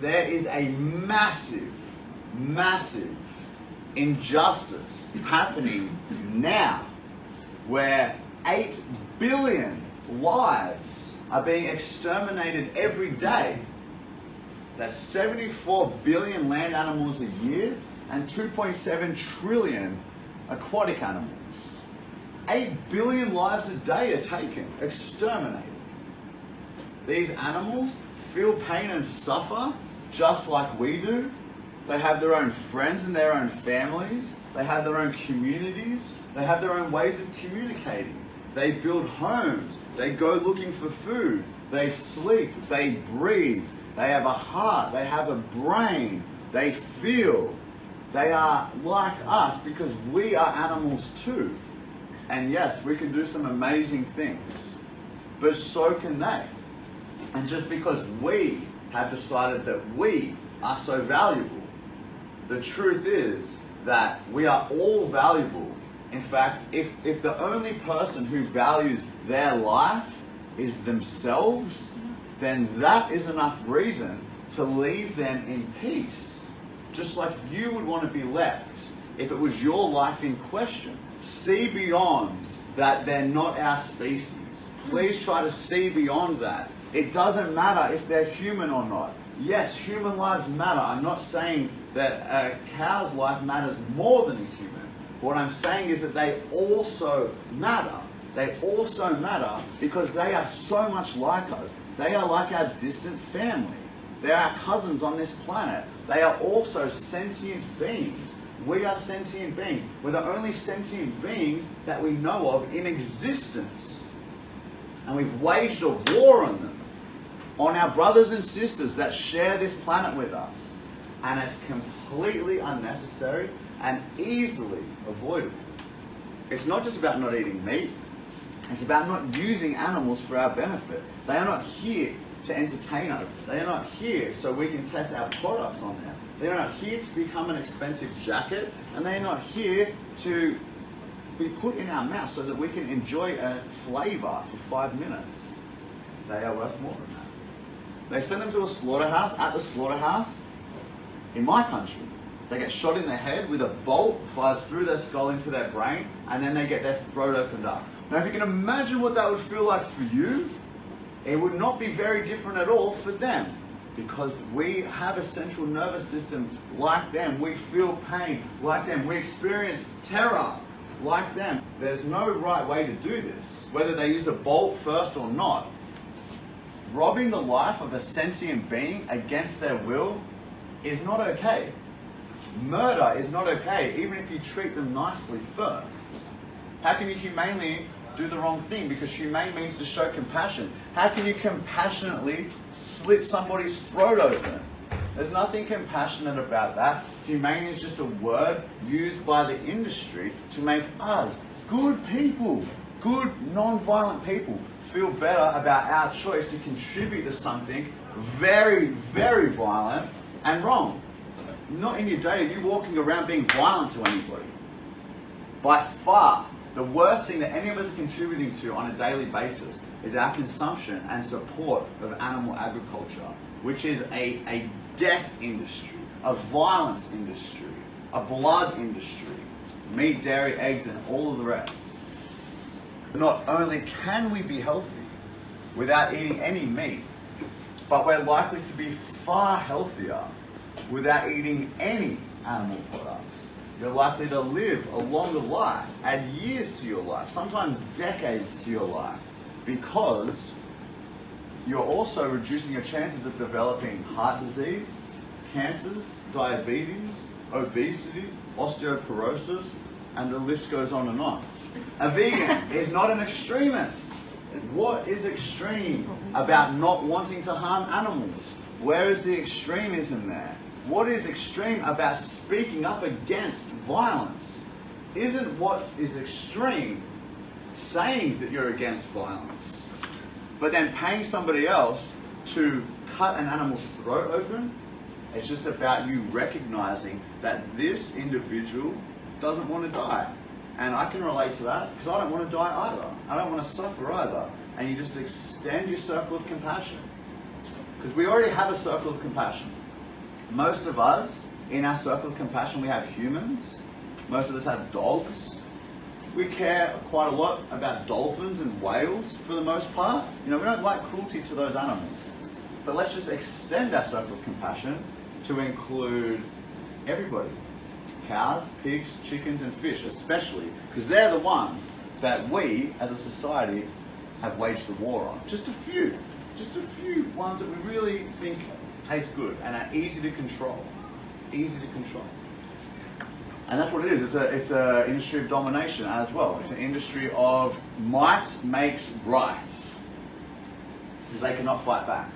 there is a massive, massive injustice happening now where 8 billion lives are being exterminated every day. That's 74 billion land animals a year and 2.7 trillion aquatic animals. 8 billion lives a day are taken, exterminated. These animals feel pain and suffer just like we do. They have their own friends and their own families. They have their own communities. They have their own ways of communicating. They build homes. They go looking for food. They sleep. They breathe. They have a heart. They have a brain. They feel. They are like us because we are animals too. And yes, we can do some amazing things, but so can they. And just because we have decided that we are so valuable, the truth is that we are all valuable. In fact, if the only person who values their life is themselves, then that is enough reason to leave them in peace. Just like you would want to be left if it was your life in question. See beyond that they're not our species. Please try to see beyond that. It doesn't matter if they're human or not. Yes, human lives matter. I'm not saying that a cow's life matters more than a human. What I'm saying is that they also matter. They also matter because they are so much like us. They are like our distant family. They're our cousins on this planet. They are also sentient beings. We are sentient beings. We're the only sentient beings that we know of in existence. And we've waged a war on them, on our brothers and sisters that share this planet with us. And it's completely unnecessary and easily avoidable. It's not just about not eating meat. It's about not using animals for our benefit. They are not here to entertain us. They are not here so we can test our products on them. They're not here to become an expensive jacket, and they're not here to be put in our mouth so that we can enjoy a flavor for 5 minutes. They are worth more than that. They send them to a slaughterhouse. At the slaughterhouse, in my country, they get shot in the head with a bolt, flies through their skull into their brain, and then they get their throat opened up. Now, if you can imagine what that would feel like for you, it would not be very different at all for them. Because we have a central nervous system like them. We feel pain like them. We experience terror like them. There's no right way to do this. Whether they use the bolt first or not, robbing the life of a sentient being against their will is not okay. Murder is not okay, even if you treat them nicely first. How can you humanely do the wrong thing? Because humane means to show compassion. How can you compassionately slit somebody's throat open? There's nothing compassionate about that. Humane is just a word used by the industry to make us, good people, good non-violent people, feel better about our choice to contribute to something very, very violent and wrong. Not in your day are you walking around being violent to anybody. By far, the worst thing that any of us are contributing to on a daily basis is our consumption and support of animal agriculture, which is a death industry, a violence industry, a blood industry, meat, dairy, eggs, and all of the rest. Not only can we be healthy without eating any meat, but we're likely to be far healthier without eating any animal products. You're likely to live a longer life, add years to your life, sometimes decades to your life, because you're also reducing your chances of developing heart disease, cancers, diabetes, obesity, osteoporosis, and the list goes on and on. A vegan is not an extremist. What is extreme about not wanting to harm animals? Where is the extremism there? What is extreme about speaking up against violence? Isn't what is extreme saying that you're against violence, but then paying somebody else to cut an animal's throat open? It's just about you recognizing that this individual doesn't want to die. And I can relate to that because I don't want to die either. I don't want to suffer either. And you just extend your circle of compassion. Because we already have a circle of compassion. Most of us, in our circle of compassion, we have humans. Most of us have dogs. We care quite a lot about dolphins and whales for the most part. You know, we don't like cruelty to those animals. But let's just extend our circle of compassion to include everybody. Cows, pigs, chickens, and fish especially, because they're the ones that we, as a society, have waged the war on. Just a few ones that we really think taste good and are easy to control. Easy to control. And that's what it is. It's an industry of domination as well. It's an industry of might makes right, because they cannot fight back.